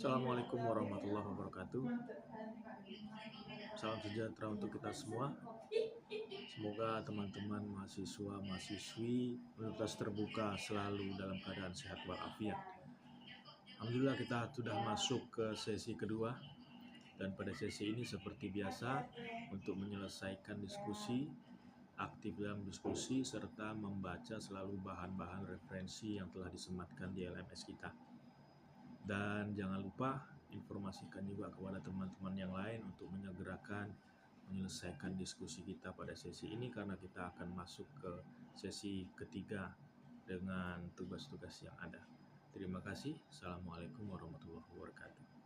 Assalamualaikum warahmatullahi wabarakatuh. Salam sejahtera untuk kita semua. Semoga teman-teman mahasiswa-mahasiswi Universitas Terbuka selalu dalam keadaan sehat walafiat. Alhamdulillah kita sudah masuk ke sesi kedua, dan pada sesi ini seperti biasa untuk menyelesaikan diskusi, aktif dalam diskusi serta membaca selalu bahan-bahan referensi yang telah disematkan di LMS kita. Dan jangan lupa informasikan juga kepada teman-teman yang lain untuk menyelesaikan diskusi kita pada sesi ini, karena kita akan masuk ke sesi ketiga dengan tugas-tugas yang ada. Terima kasih. Assalamualaikum warahmatullahi wabarakatuh.